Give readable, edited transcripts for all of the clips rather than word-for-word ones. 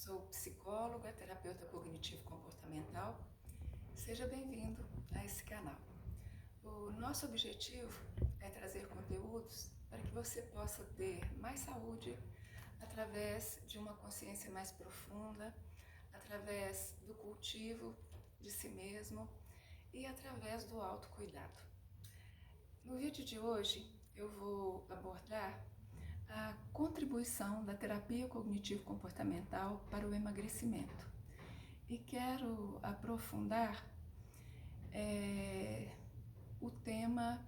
Sou psicóloga, terapeuta cognitivo-comportamental. Seja bem-vindo a esse canal. O nosso objetivo é trazer conteúdos para que você possa ter mais saúde através de uma consciência mais profunda, através do cultivo de si mesmo e através do autocuidado. No vídeo de hoje eu vou abordar a contribuição da terapia cognitivo-comportamental para o emagrecimento. E quero aprofundar o tema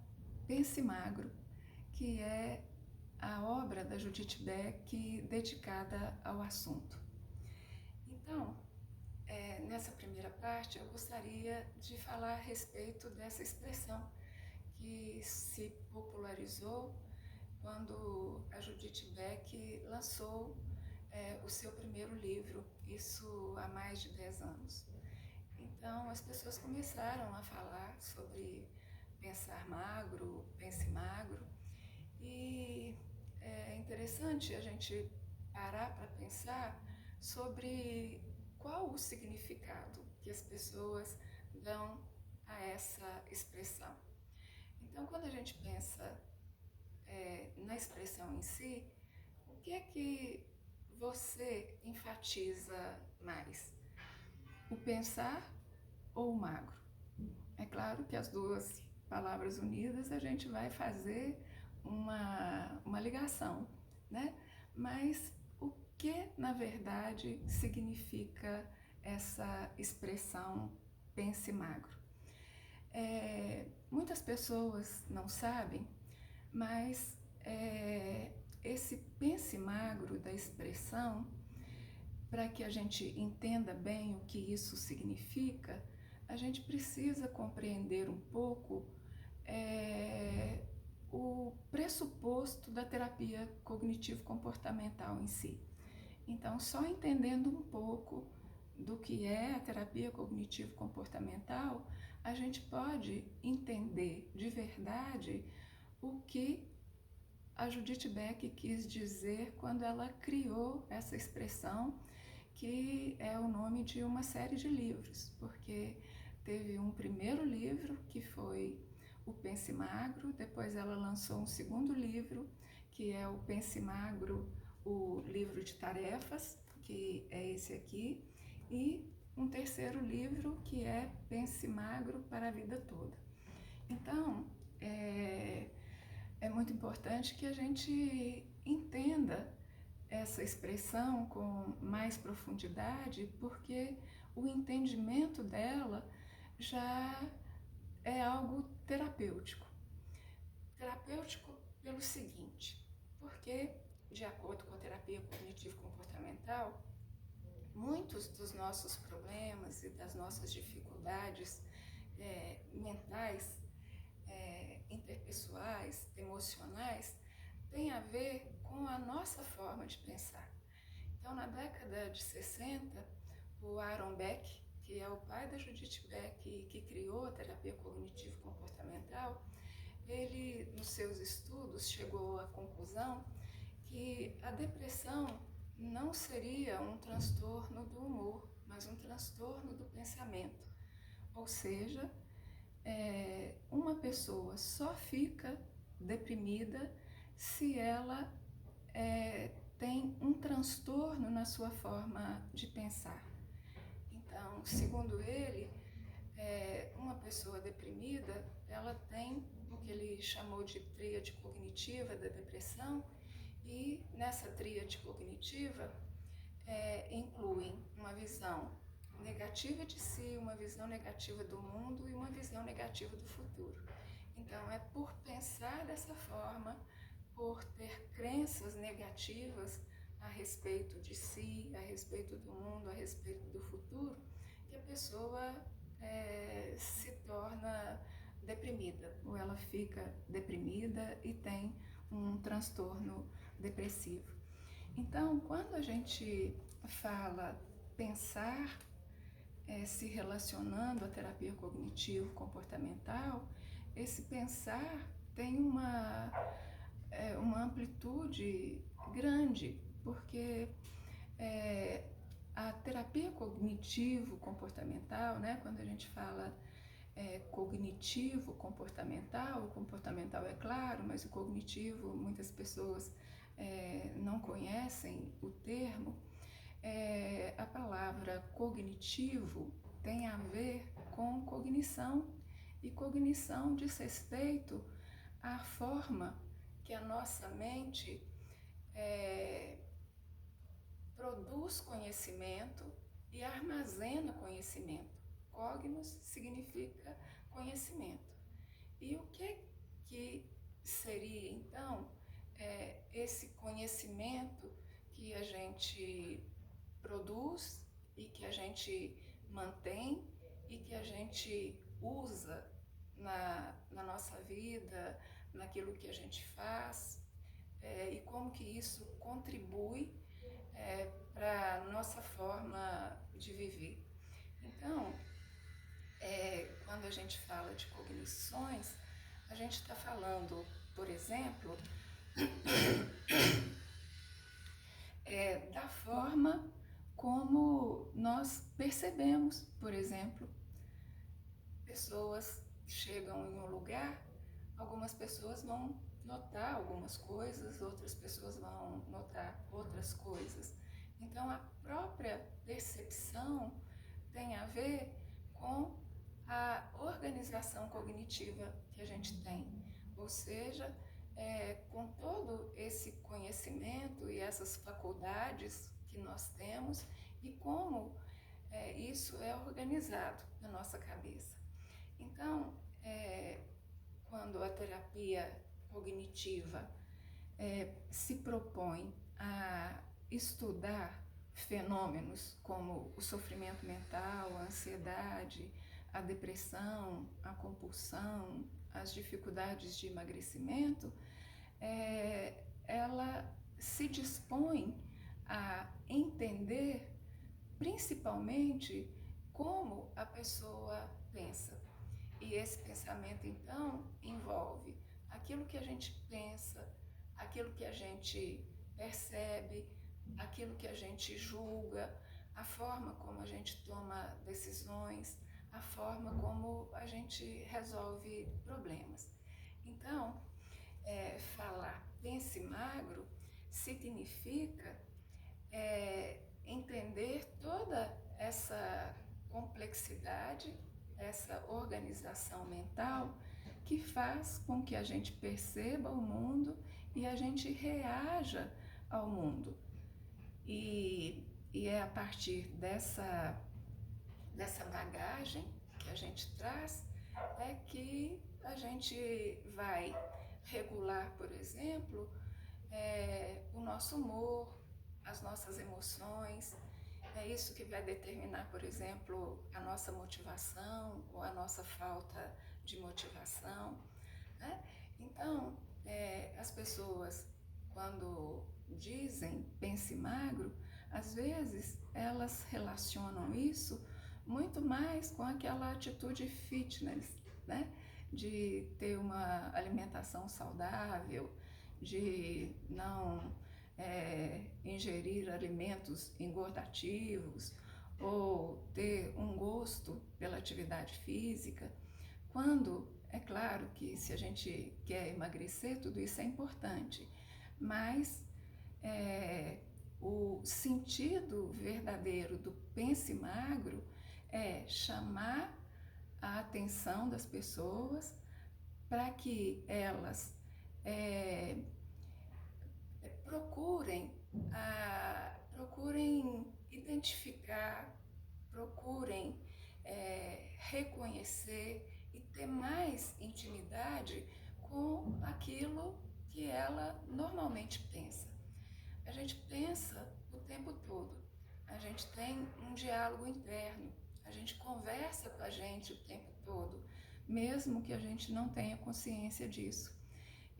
Pense Magro, que é a obra da Judith Beck dedicada ao assunto. Então, nessa primeira parte, eu gostaria de falar a respeito dessa expressão que se popularizou quando a Judith Beck lançou o seu primeiro livro, isso há mais de 10 anos. Então, as pessoas começaram a falar sobre pensar magro, pense magro, e é interessante a gente parar para pensar sobre qual o significado que as pessoas dão a essa expressão. Então, quando a gente pensa na expressão em si, o que é que você enfatiza mais? O pensar ou o magro? É claro que as duas palavras unidas a gente vai fazer uma ligação, né? Mas o que, na verdade, significa essa expressão pense magro? Muitas pessoas não sabem, mas esse pense magro da expressão, para que a gente entenda bem o que isso significa, a gente precisa compreender um pouco o pressuposto da terapia cognitivo-comportamental em si. Então, só entendendo um pouco do que é a terapia cognitivo-comportamental, a gente pode entender de verdade o que a Judith Beck quis dizer quando ela criou essa expressão, que é o nome de uma série de livros, porque teve um primeiro livro que foi o Pense Magro, depois ela lançou um segundo livro, que é o Pense Magro, o livro de tarefas, que é esse aqui, e um terceiro livro que é Pense Magro para a Vida Toda. Então, é muito importante que a gente entenda essa expressão com mais profundidade, porque o entendimento dela já é algo terapêutico. Terapêutico pelo seguinte, porque, de acordo com a terapia cognitivo-comportamental, muitos dos nossos problemas e das nossas dificuldades mentais, interpessoais, emocionais, têm a ver com a nossa forma de pensar. Então, na década de 60, o Aaron Beck, que é o pai da Judith Beck e que criou a terapia cognitivo-comportamental, ele, nos seus estudos, chegou à conclusão que a depressão não seria um transtorno do humor, mas um transtorno do pensamento. Ou seja, uma pessoa só fica deprimida se ela tem um transtorno na sua forma de pensar. Então, segundo ele, uma pessoa deprimida, ela tem o que ele chamou de tríade cognitiva da depressão, e nessa tríade cognitiva incluem uma visão negativa de si, uma visão negativa do mundo e uma visão negativa do futuro. Então, é por pensar dessa forma, por ter crenças negativas a respeito de si, a respeito do mundo, a respeito do futuro, que a pessoa se torna deprimida, ou ela fica deprimida e tem um transtorno depressivo. Então, quando a gente fala pensar se relacionando à terapia cognitivo-comportamental, esse pensar tem uma amplitude grande, porque A terapia cognitivo-comportamental, né, quando a gente fala cognitivo-comportamental, o comportamental é claro, mas o cognitivo, muitas pessoas não conhecem o termo. A palavra cognitivo tem a ver com cognição, e cognição diz respeito à forma que a nossa mente produz conhecimento e armazena conhecimento. Cognos significa conhecimento. E o que seria, então, esse conhecimento que a gente produz e que a gente mantém e que a gente usa na nossa vida, naquilo que a gente faz, e como que isso contribui para a nossa forma de viver. Então, quando a gente fala de cognições, a gente está falando, por exemplo, da forma como nós percebemos, por exemplo, pessoas chegam em um lugar, algumas pessoas vão notar algumas coisas, outras pessoas vão notar outras coisas. Então, a própria percepção tem a ver com a organização cognitiva que a gente tem, ou seja, com todo esse conhecimento e essas faculdades que nós temos e como isso é organizado na nossa cabeça. Então, quando a terapia cognitiva se propõe a estudar fenômenos como o sofrimento mental, a ansiedade, a depressão, a compulsão, as dificuldades de emagrecimento, ela se dispõe a entender principalmente como a pessoa pensa. E esse pensamento, então, envolve aquilo que a gente pensa, aquilo que a gente percebe, aquilo que a gente julga, a forma como a gente toma decisões, a forma como a gente resolve problemas. Então, falar pense magro significa entender toda essa complexidade, essa organização mental que faz com que a gente perceba o mundo e a gente reaja ao mundo. E é a partir dessa bagagem que a gente traz que a gente vai regular, por exemplo, o nosso humor, as nossas emoções. É isso que vai determinar, por exemplo, a nossa motivação ou a nossa falta de motivação, né? Então, as pessoas, quando dizem pense magro, às vezes elas relacionam isso muito mais com aquela atitude fitness, né? De ter uma alimentação saudável, de não ingerir alimentos engordativos ou ter um gosto pela atividade física, quando é claro que se a gente quer emagrecer, tudo isso é importante, mas o sentido verdadeiro do pense magro é chamar a atenção das pessoas para que elas procurem identificar, procurem reconhecer e ter mais intimidade com aquilo que ela normalmente pensa. A gente pensa o tempo todo, a gente tem um diálogo interno, a gente conversa com a gente o tempo todo, mesmo que a gente não tenha consciência disso.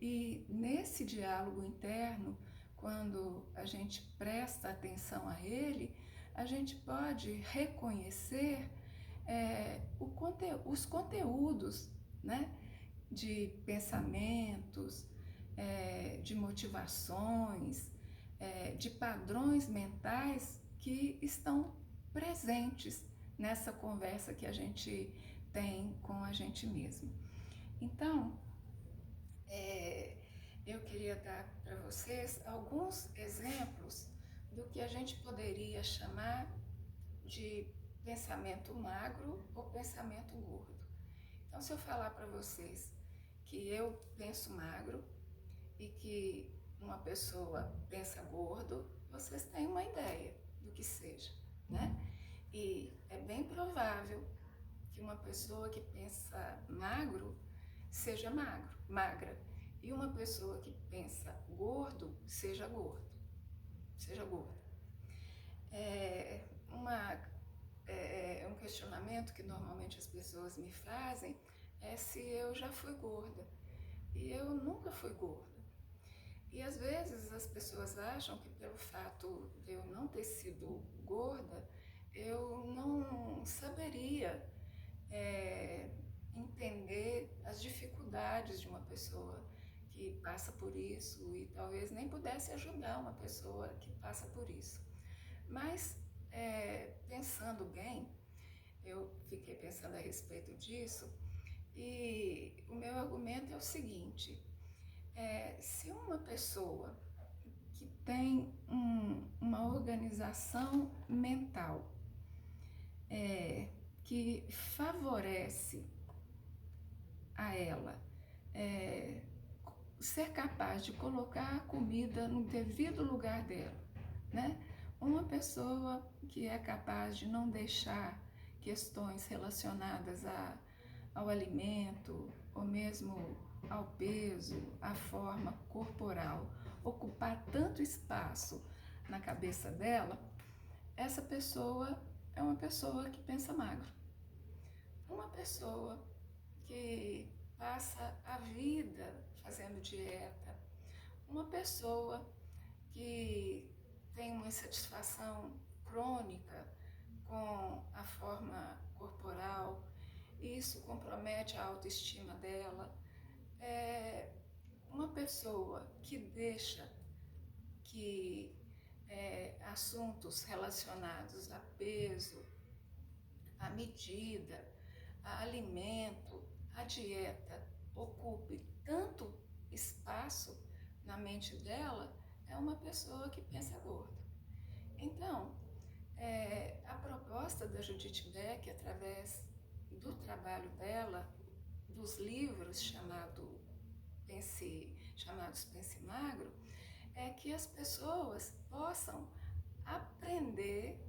E nesse diálogo interno, quando a gente presta atenção a ele, a gente pode reconhecer os conteúdos, né, de pensamentos, de motivações, de padrões mentais que estão presentes nessa conversa que a gente tem com a gente mesmo. Então, eu queria dar para vocês alguns exemplos do que a gente poderia chamar de pensamento magro ou pensamento gordo. Então, se eu falar para vocês que eu penso magro e que uma pessoa pensa gordo, vocês têm uma ideia do que seja, né? E é bem provável que uma pessoa que pensa magro seja magra, e uma pessoa que pensa gordo seja gordo, Um questionamento que normalmente as pessoas me fazem é se eu já fui gorda, e eu nunca fui gorda. E às vezes as pessoas acham que pelo fato de eu não ter sido gorda, eu não saberia entender as dificuldades de uma pessoa que passa por isso e talvez nem pudesse ajudar uma pessoa que passa por isso. Mas, pensando bem, eu fiquei pensando a respeito disso e o meu argumento é o seguinte: se uma pessoa que tem uma organização mental que favorece a ela ser capaz de colocar a comida no devido lugar dela, né? Uma pessoa que é capaz de não deixar questões relacionadas ao alimento ou mesmo ao peso, à forma corporal, ocupar tanto espaço na cabeça dela, essa pessoa é uma pessoa que pensa magro. Uma pessoa que passa a vida fazendo dieta, uma pessoa que tem uma insatisfação crônica com a forma corporal, isso compromete a autoestima dela, uma pessoa que deixa que assuntos relacionados a peso, a medida, a alimento, a dieta ocupe tanto espaço na mente dela, é uma pessoa que pensa gorda. Então, a proposta da Judith Beck, através do trabalho dela, dos livros chamados Pense Magro, é que as pessoas possam aprender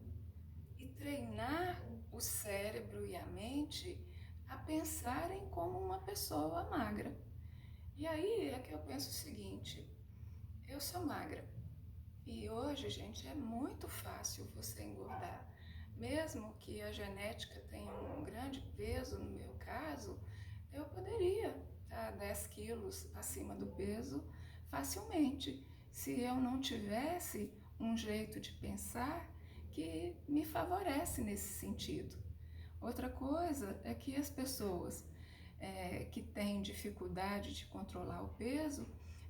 e treinar o cérebro e a mente a pensarem como uma pessoa magra. E aí é que eu penso o seguinte: eu sou magra e hoje, gente, é muito fácil você engordar. Mesmo que a genética tenha um grande peso, no meu caso, eu poderia estar 10 quilos acima do peso facilmente, se eu não tivesse um jeito de pensar que me favorece nesse sentido. Outra coisa é que as pessoas que têm dificuldade de controlar o peso,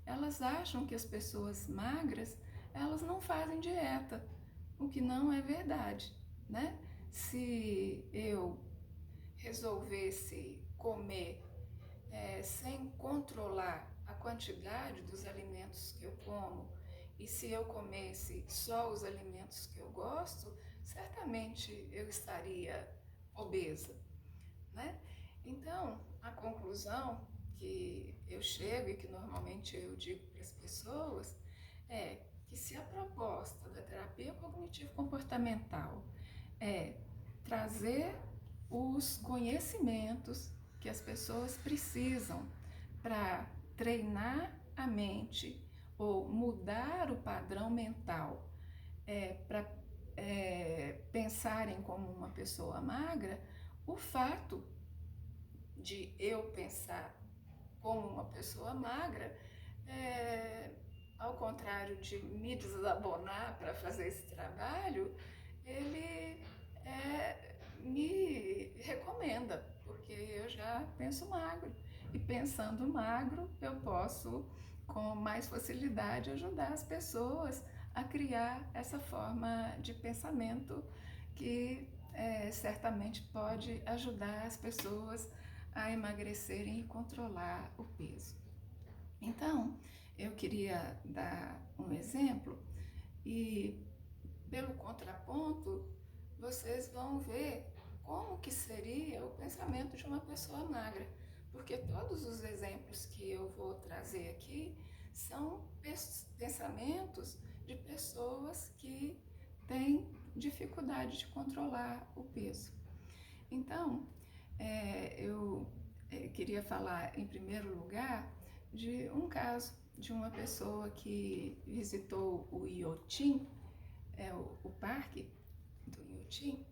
elas acham que as pessoas magras, elas não fazem dieta, o que não é verdade, né? Se eu resolvesse comer sem controlar a quantidade dos alimentos que eu como, e se eu comesse só os alimentos que eu gosto, certamente eu estaria obesa, né? Então, a conclusão que eu chego e que normalmente eu digo para as pessoas é que se a proposta da terapia cognitivo-comportamental é trazer os conhecimentos que as pessoas precisam para treinar a mente ou mudar o padrão mental para pensarem como uma pessoa magra, o fato de eu pensar como uma pessoa magra, ao contrário de me desabonar para fazer esse trabalho, ele me recomenda, porque eu já penso magro. E pensando magro, eu posso com mais facilidade ajudar as pessoas a criar essa forma de pensamento que certamente pode ajudar as pessoas a emagrecerem e controlar o peso. Então, eu queria dar um exemplo e, pelo contraponto, vocês vão ver como que seria o pensamento de uma pessoa magra, porque todos os exemplos que eu vou trazer aqui são pensamentos de pessoas que têm dificuldade de controlar o peso. Então, eu queria falar, em primeiro lugar, de um caso de uma pessoa que visitou o Inhotim, o parque do Inhotim,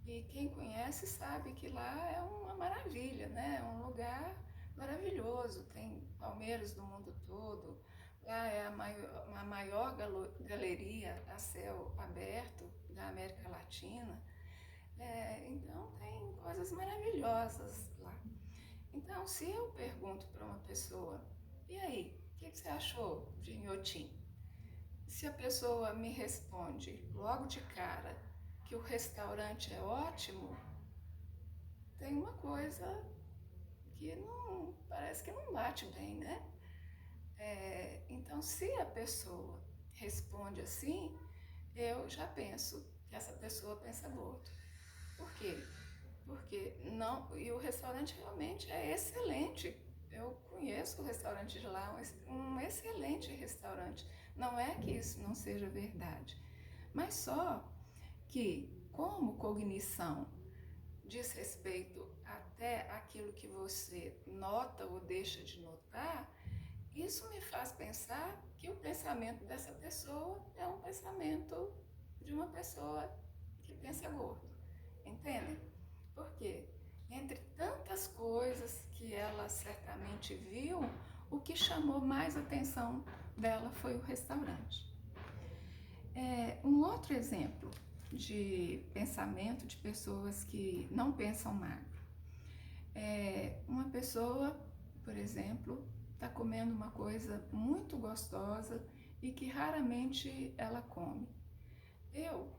e quem conhece sabe que lá é uma maravilha, né? É um lugar maravilhoso, tem palmeiras do mundo todo, lá é a maior galeria a céu aberto da América Latina, então tem coisas maravilhosas lá. Então, se eu pergunto para uma pessoa, e aí, o que você achou de Inhotim? Se a pessoa me responde logo de cara que o restaurante é ótimo, tem uma coisa que não, parece que não bate bem, né? Então, se a pessoa responde assim, eu já penso que essa pessoa pensa gordo. Por quê? Porque não, e o restaurante realmente é excelente. Eu conheço o restaurante de lá, um excelente restaurante. Não é que isso não seja verdade, mas só que, como cognição diz respeito até aquilo que você nota ou deixa de notar, isso me faz pensar que o pensamento dessa pessoa é um pensamento de uma pessoa que pensa gordo. Entendem? Por quê? Entre tantas coisas que ela certamente viu, o que chamou mais atenção dela foi o restaurante. Um outro exemplo de pensamento de pessoas que não pensam magro. Uma pessoa, por exemplo, está comendo uma coisa muito gostosa e que raramente ela come. Eu,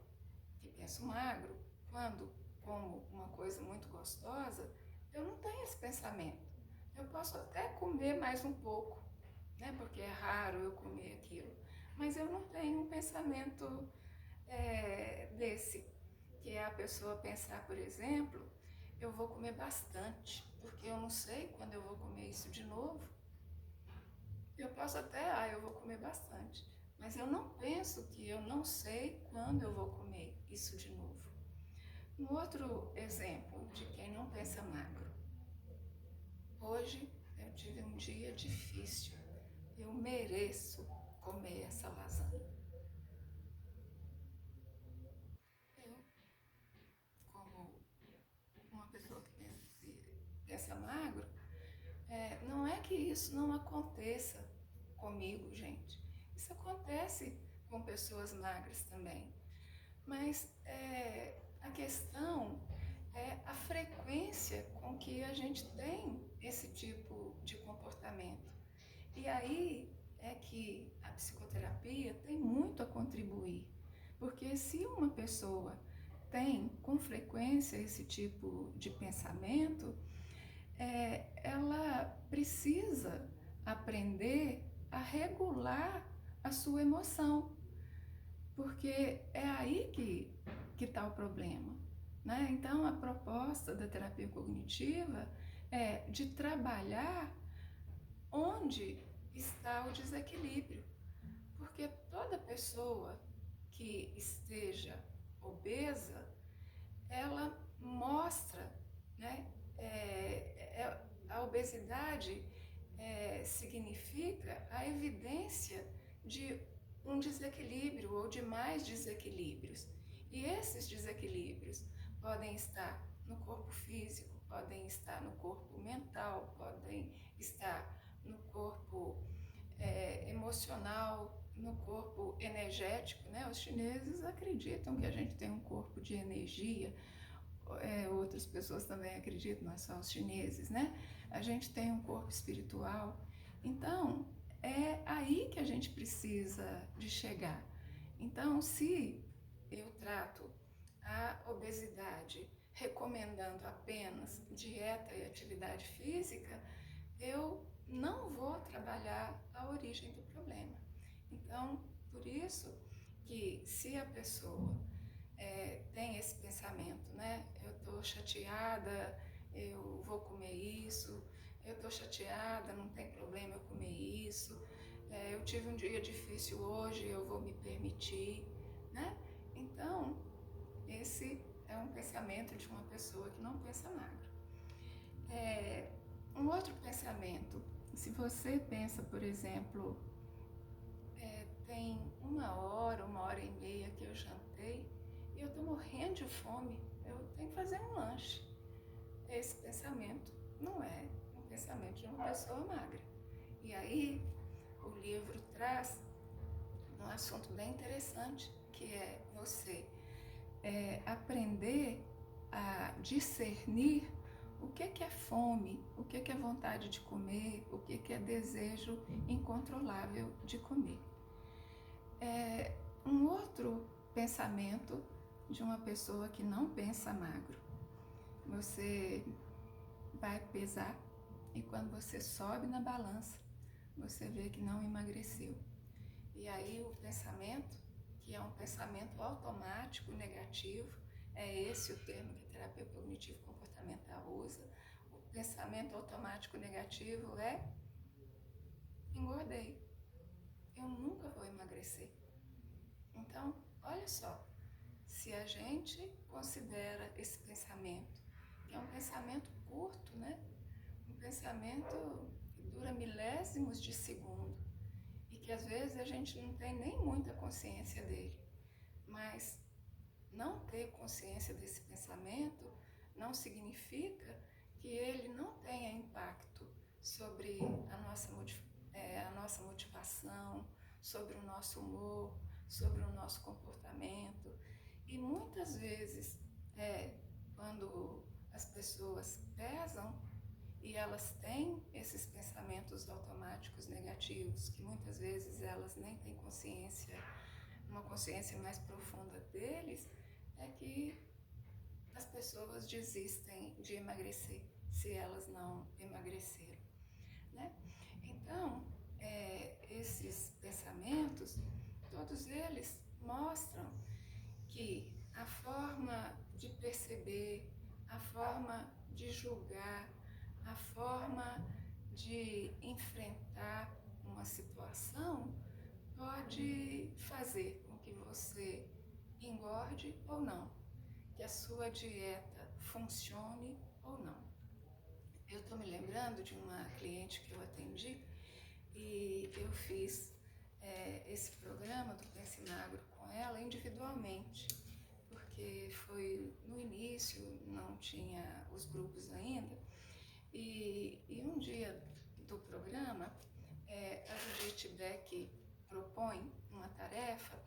que penso magro, quando como uma coisa muito gostosa, eu não tenho esse pensamento. Eu posso até comer mais um pouco, né, porque é raro eu comer aquilo, mas eu não tenho um pensamento desse, que é a pessoa pensar, por exemplo, eu vou comer bastante, porque eu não sei quando eu vou comer isso de novo. Eu posso até, eu vou comer bastante, mas eu não penso que eu não sei quando eu vou comer isso de novo. Um outro exemplo de quem não pensa magro. Hoje eu tive um dia difícil, eu mereço comer essa lasanha. Eu, como uma pessoa que pensa magro, não é que isso não aconteça comigo, gente. Isso acontece com pessoas magras também. Mas a questão é a frequência com que a gente tem esse tipo de comportamento. E aí é que a psicoterapia tem muito a contribuir. Porque se uma pessoa tem com frequência esse tipo de pensamento, ela precisa aprender a regular a sua emoção, porque é aí que está o problema, né? Então, a proposta da terapia cognitiva é de trabalhar onde está o desequilíbrio, porque toda pessoa que esteja obesa, ela mostra, né? A obesidade significa a evidência de um desequilíbrio ou de mais desequilíbrios. E esses desequilíbrios podem estar no corpo físico, podem estar no corpo mental, podem estar no corpo emocional, no corpo energético, né? Os chineses acreditam que a gente tem um corpo de energia, outras pessoas também acreditam, não é só os chineses, né? A gente tem um corpo espiritual. Então, é aí que a gente precisa de chegar. Então, se eu trato a obesidade recomendando apenas dieta e atividade física, eu não vou trabalhar a origem do problema. Então, por isso que se a pessoa tem esse pensamento, né? Eu estou chateada, eu vou comer isso, eu estou chateada, não tem problema eu comer isso, eu tive um dia difícil hoje, eu vou me permitir, né? Então, esse é um pensamento de uma pessoa que não pensa magro. Um outro pensamento, se você pensa, por exemplo, tem uma hora e meia que eu jantei e eu estou morrendo de fome, eu tenho que fazer um lanche. Esse pensamento não é um pensamento de uma pessoa magra. E aí o livro traz um assunto bem interessante, que é você aprender a discernir o que é fome, o que é vontade de comer, o que é desejo incontrolável de comer. Um outro pensamento de uma pessoa que não pensa magro. Você vai pesar e quando você sobe na balança, você vê que não emagreceu. E aí o pensamento, que é um pensamento automático negativo, é esse o termo que a terapia cognitivo-comportamental usa. O pensamento automático negativo é: engordei, eu nunca vou emagrecer. Então, olha só, se a gente considera esse pensamento, que é um pensamento curto, né? Um pensamento que dura milésimos de segundo e que às vezes a gente não tem nem muita consciência dele, mas não ter consciência desse pensamento não significa que ele não tenha impacto sobre a nossa motivação, sobre o nosso humor, sobre o nosso comportamento. E muitas vezes, quando as pessoas pesam e elas têm esses pensamentos automáticos negativos, que muitas vezes elas nem têm consciência, uma consciência mais profunda deles, é que as pessoas desistem de emagrecer se elas não emagreceram, né? Então, esses pensamentos, todos eles mostram que a forma de perceber, a forma de julgar, a forma de enfrentar uma situação pode fazer com que você engorde ou não, que a sua dieta funcione ou não. Eu estou me lembrando de uma cliente que eu atendi e eu fiz esse programa do Pense Magro com ela individualmente, porque foi no início, não tinha os grupos ainda, e um dia do programa, a Judith Beck propõe uma tarefa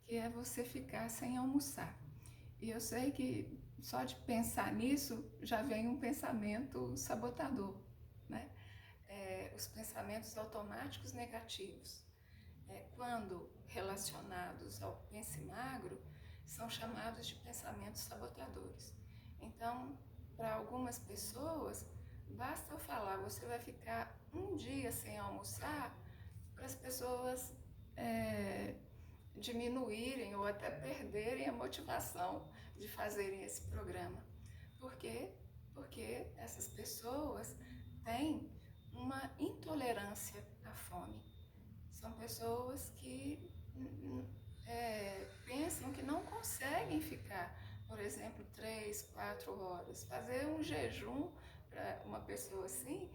que é você ficar sem almoçar. E eu sei que só de pensar nisso já vem um pensamento sabotador, né? Os pensamentos automáticos negativos, quando relacionados ao pense magro, são chamados de pensamentos sabotadores. Então, para algumas pessoas, basta eu falar, você vai ficar um dia sem almoçar, para as pessoas diminuírem ou até perderem a motivação de fazerem esse programa. Por quê? Porque essas pessoas têm uma intolerância à fome. São pessoas que pensam que não conseguem ficar, por exemplo, 3, 4 horas. Fazer um jejum para uma pessoa assim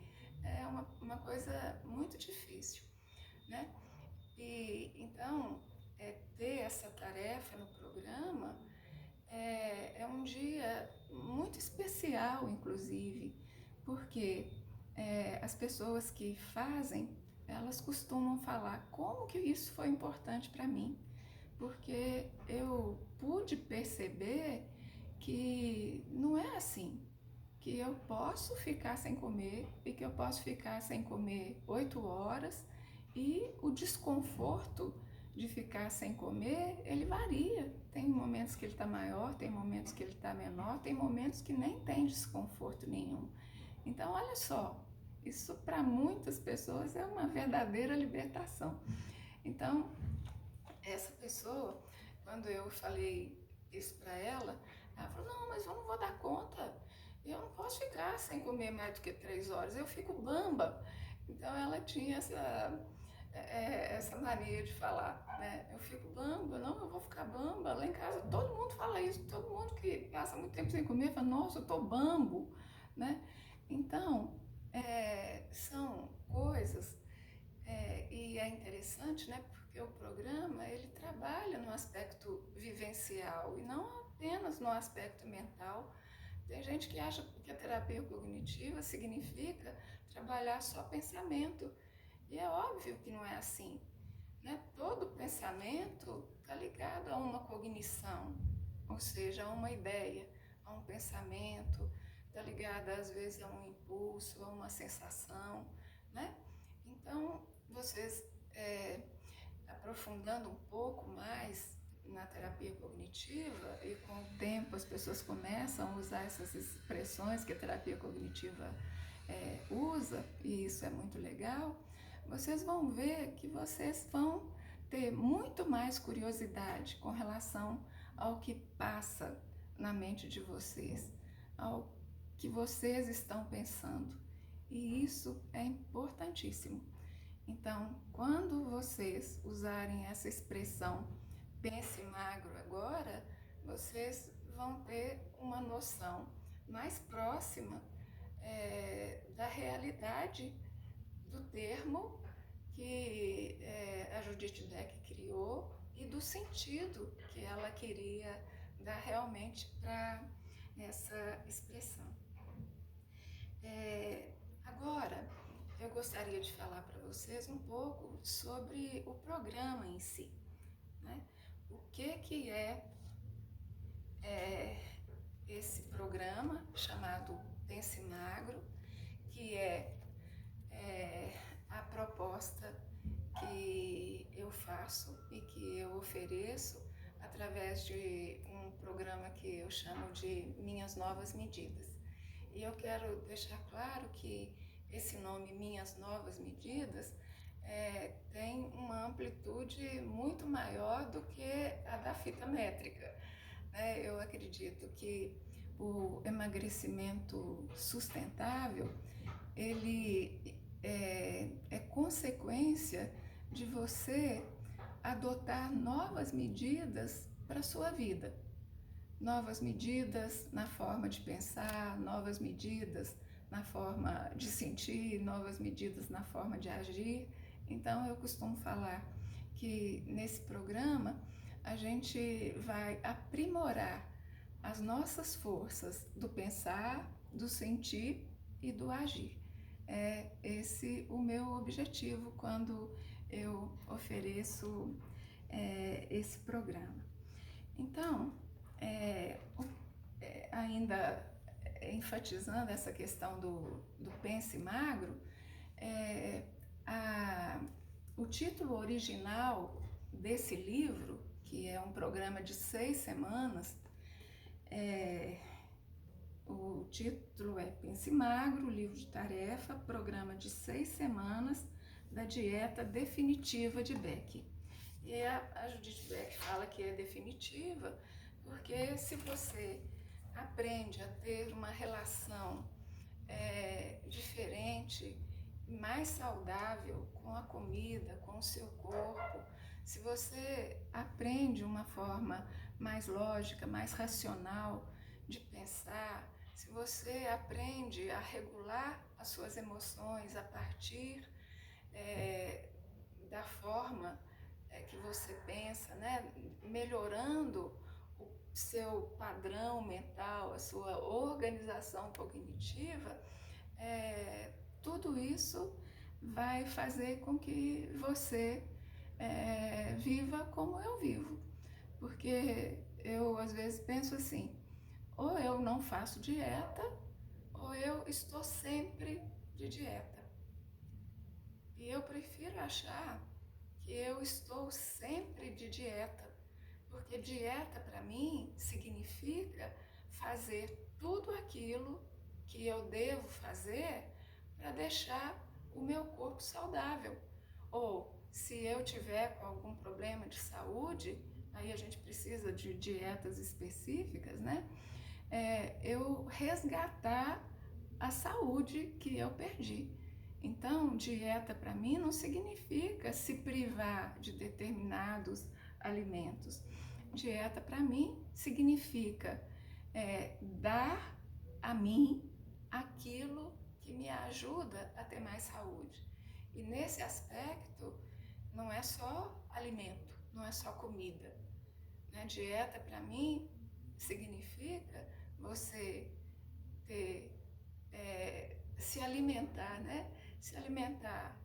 é uma coisa muito difícil, né? E então, ter essa tarefa no programa é um dia muito especial, inclusive, porque as pessoas que fazem, elas costumam falar como que isso foi importante para mim, porque eu pude perceber que não é assim, que eu posso ficar sem comer e que eu posso ficar sem comer 8 horas e o desconforto de ficar ficar sem comer, ele varia. Tem momentos que ele está maior, tem momentos que ele está menor, tem momentos que nem tem desconforto nenhum. Então, olha só, isso para muitas pessoas é uma verdadeira libertação. Então, essa pessoa, quando eu falei isso para ela falou, não, mas eu não vou dar conta, eu não posso ficar sem comer mais do que 3 horas, eu fico bamba. Então ela tinha essa mania de falar, né? Eu fico bamba, não, eu vou ficar bamba. Lá em casa todo mundo fala isso, todo mundo que passa muito tempo sem comer fala, nossa, eu tô bambo, né? Então, são coisas, e é interessante, né? Porque o programa, ele trabalha no aspecto vivencial e não apenas no aspecto mental. Tem gente que acha que a terapia cognitiva significa trabalhar só pensamento. E é óbvio que não é assim, né? Todo pensamento está ligado a uma cognição, ou seja, a uma ideia, a um pensamento, está ligado às vezes a um impulso, a uma sensação, né? Então, vocês aprofundando um pouco mais na terapia cognitiva, e com o tempo as pessoas começam a usar essas expressões que a terapia cognitiva usa, e isso é muito legal, vocês vão ver que vocês vão ter muito mais curiosidade com relação ao que passa na mente de vocês, ao que vocês estão pensando. E isso é importantíssimo. Então, quando vocês usarem essa expressão pense magro agora, vocês vão ter uma noção mais próxima da realidade do termo que a Judith Beck criou e do sentido que ela queria dar realmente para essa expressão. Agora, eu gostaria de falar para vocês um pouco sobre o programa em si, né? O que é esse programa chamado Pense Magro, que é a proposta que eu faço e que eu ofereço através de um programa que eu chamo de Minhas Novas Medidas. E eu quero deixar claro que esse nome Minhas Novas Medidas tem uma amplitude muito maior do que a da fita métrica. Eu acredito que o emagrecimento sustentável, ele é consequência de você adotar novas medidas para a sua vida. Novas medidas na forma de pensar, novas medidas na forma de sentir, novas medidas na forma de agir. Então, eu costumo falar que nesse programa a gente vai aprimorar as nossas forças do pensar, do sentir e do agir. É esse o meu objetivo quando eu ofereço esse programa. Então, ainda enfatizando essa questão do Pense Magro, o título original desse livro, que é um programa de 6 semanas, o título é Pense Magro, livro de tarefa, programa de 6 semanas da dieta definitiva de Beck. E a Judith Beck fala que é definitiva porque se você aprende a ter uma relação diferente, mais saudável com a comida, com o seu corpo, se você aprende uma forma mais lógica, mais racional de pensar, se você aprende a regular as suas emoções a partir da forma que você pensa, né? Melhorando o seu padrão mental, a sua organização cognitiva, tudo isso vai fazer com que você viva como eu vivo. Porque eu às vezes penso assim, ou eu não faço dieta, ou eu estou sempre de dieta. E eu prefiro achar que eu estou sempre de de dieta, porque dieta para mim significa fazer tudo aquilo que eu devo fazer para deixar o meu corpo saudável. Ou se eu tiver com algum problema de saúde, aí a gente precisa de dietas específicas, né? Eu resgatar a saúde que eu perdi. Então, dieta para mim não significa se privar de determinados alimentos. Dieta para mim significa dar a mim aquilo que me ajuda a ter mais saúde. E nesse aspecto, não é só alimento, não é só comida. Né? Dieta para mim significa você ter, se alimentar, né? Se alimentar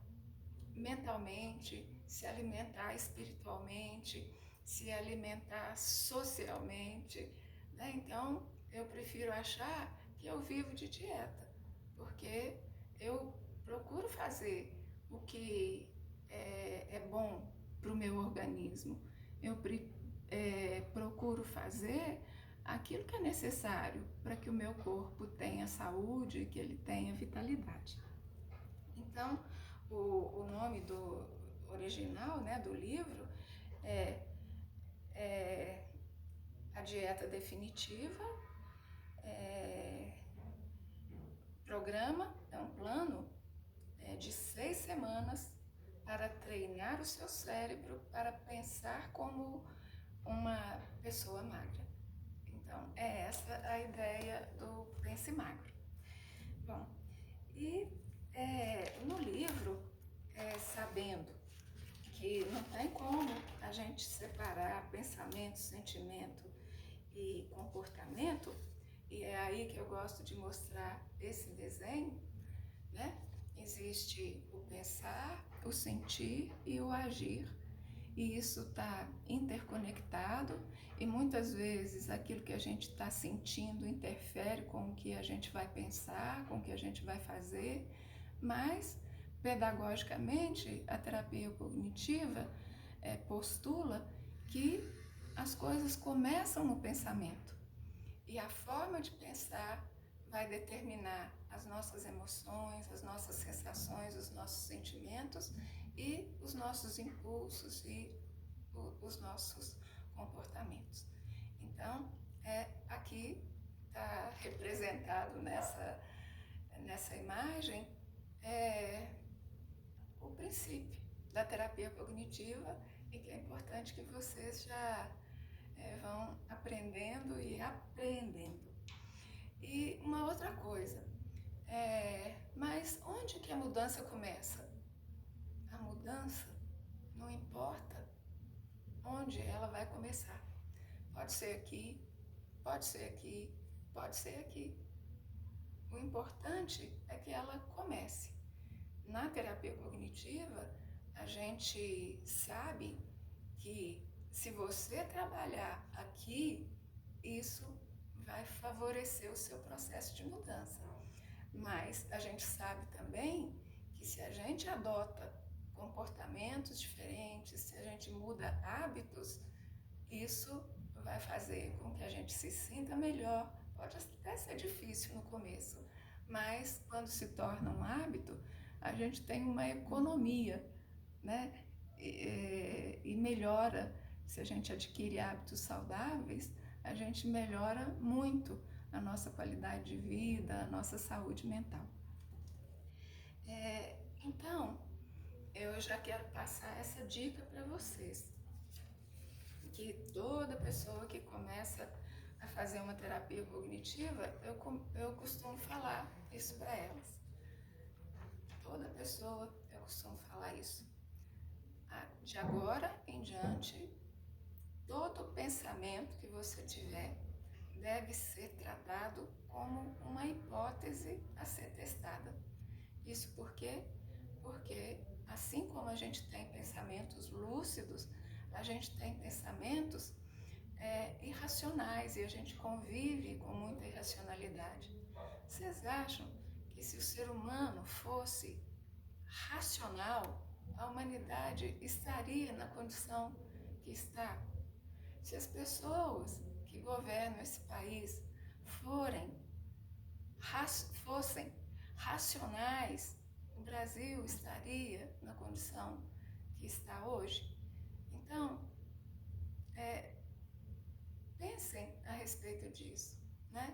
mentalmente, se alimentar espiritualmente, se alimentar socialmente, né? Então, eu prefiro achar que eu vivo de dieta, porque eu procuro fazer o que é bom para o meu organismo. Eu procuro fazer aquilo que é necessário para que o meu corpo tenha saúde, que ele tenha vitalidade. Então, o nome do original, né, do livro é A Dieta Definitiva, programa, é um plano de 6 semanas para treinar o seu cérebro para pensar como uma pessoa magra. Então, é essa a ideia do Pense Magro. Bom, e no livro, sabendo que não tem como a gente separar pensamento, sentimento e comportamento, e é aí que eu gosto de mostrar esse desenho, né? Existe o pensar, o sentir e o agir, e isso está interconectado, e muitas vezes aquilo que a gente está sentindo interfere com o que a gente vai pensar, com o que a gente vai fazer, mas pedagogicamente a terapia cognitiva postula que as coisas começam no pensamento, e a forma de pensar vai determinar as nossas emoções, as nossas sensações, os nossos sentimentos e os nossos impulsos e os nossos comportamentos. Então, aqui está representado nessa imagem o princípio da terapia cognitiva, e que é importante que vocês já vão aprendendo e apreendendo. E uma outra coisa, mas onde que a mudança começa? A mudança não importa onde ela vai começar. Pode ser aqui, pode ser aqui, pode ser aqui. O importante é que ela comece. Na terapia cognitiva, a gente sabe que se você trabalhar aqui, isso vai favorecer o seu processo de mudança. Mas a gente sabe também que se a gente adota comportamentos diferentes, se a gente muda hábitos, isso vai fazer com que a gente se sinta melhor. Pode até ser difícil no começo, mas quando se torna um hábito, a gente tem uma economia, né? E melhora. Se a gente adquire hábitos saudáveis, a gente melhora muito a nossa qualidade de vida, a nossa saúde mental. Então, eu já quero passar essa dica para vocês, que toda pessoa que começa a fazer uma terapia cognitiva, eu costumo falar isso para elas. Toda pessoa, eu costumo falar isso. De agora em diante, todo pensamento que você tiver deve ser tratado como uma hipótese a ser testada. Isso por quê? Porque assim como a gente tem pensamentos lúcidos, a gente tem pensamentos irracionais, e a gente convive com muita irracionalidade. Vocês acham que se o ser humano fosse racional, a humanidade estaria na condição que está. Se as pessoas que governam esse país fossem racionais, o Brasil estaria na condição que está hoje. Então, pensem a respeito disso, né?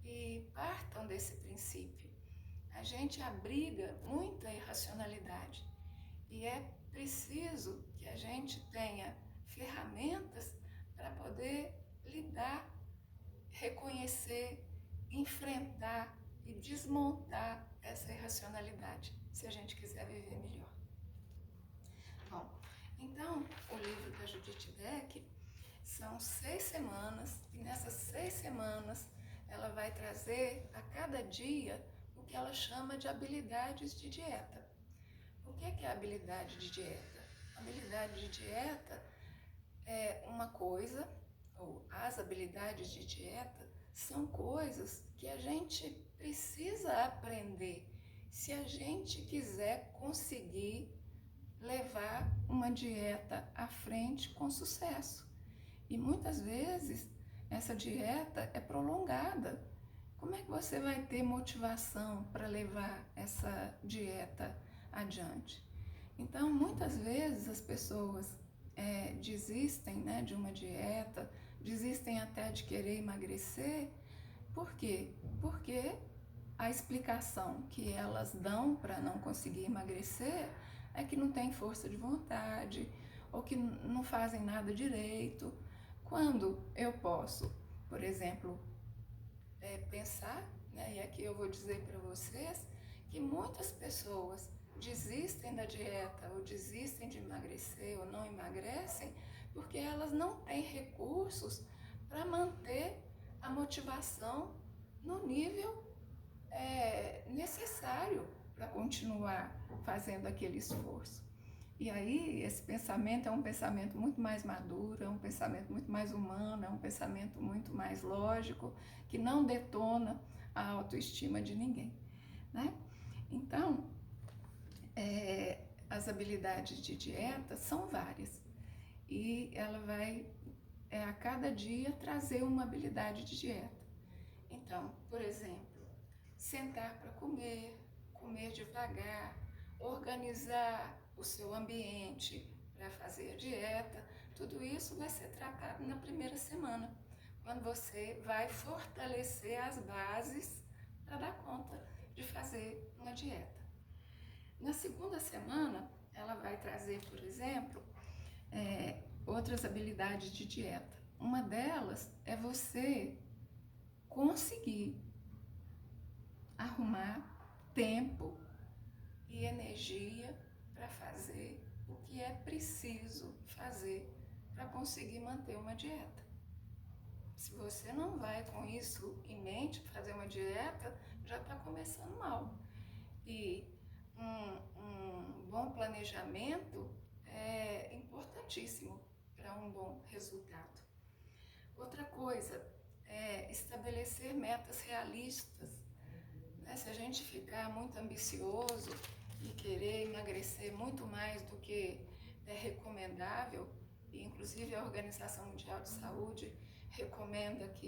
E partam desse princípio. A gente abriga muita irracionalidade e é preciso que a gente tenha ferramentas para poder lidar, reconhecer, enfrentar e desmontar essa irracionalidade, se a gente quiser viver melhor. Bom, então, o livro da Judith Beck são 6 semanas, e nessas 6 semanas ela vai trazer a cada dia o que ela chama de habilidades de dieta. O que é a habilidade de dieta? A habilidade de dieta é uma coisa, ou as habilidades de dieta são coisas que a gente precisa aprender se a gente quiser conseguir levar uma dieta à frente com sucesso. E muitas vezes essa dieta é prolongada. Como é que você vai ter motivação para levar essa dieta adiante? Então, muitas vezes as pessoas desistem, né, de uma dieta, desistem até de querer emagrecer. Por quê? Porque a explicação que elas dão para não conseguir emagrecer é que não tem força de vontade ou que não fazem nada direito. Quando eu posso, por exemplo, pensar, né, e aqui eu vou dizer para vocês que muitas pessoas desistem da dieta ou desistem de emagrecer ou não emagrecem porque elas não têm recursos para manter a motivação no nível necessário para continuar fazendo aquele esforço. E aí esse pensamento é um pensamento muito mais maduro, é um pensamento muito mais humano, é um pensamento muito mais lógico, que não detona a autoestima de ninguém, né? Então, as habilidades de dieta são várias e ela vai a cada dia trazer uma habilidade de dieta. Então, por exemplo, sentar para comer, comer devagar, organizar o seu ambiente para fazer a dieta, tudo isso vai ser tratado na primeira semana, quando você vai fortalecer as bases para dar conta de fazer uma dieta. Na segunda semana, ela vai trazer, por exemplo, outras habilidades de dieta. Uma delas é você conseguir arrumar tempo e energia para fazer o que é preciso fazer para conseguir manter uma dieta. Se você não vai com isso em mente fazer uma dieta, já está começando mal. E um bom planejamento é importantíssimo para um bom resultado. Outra coisa é estabelecer metas realistas. Se a gente ficar muito ambicioso e querer emagrecer muito mais do que é recomendável, e inclusive a Organização Mundial de Saúde recomenda que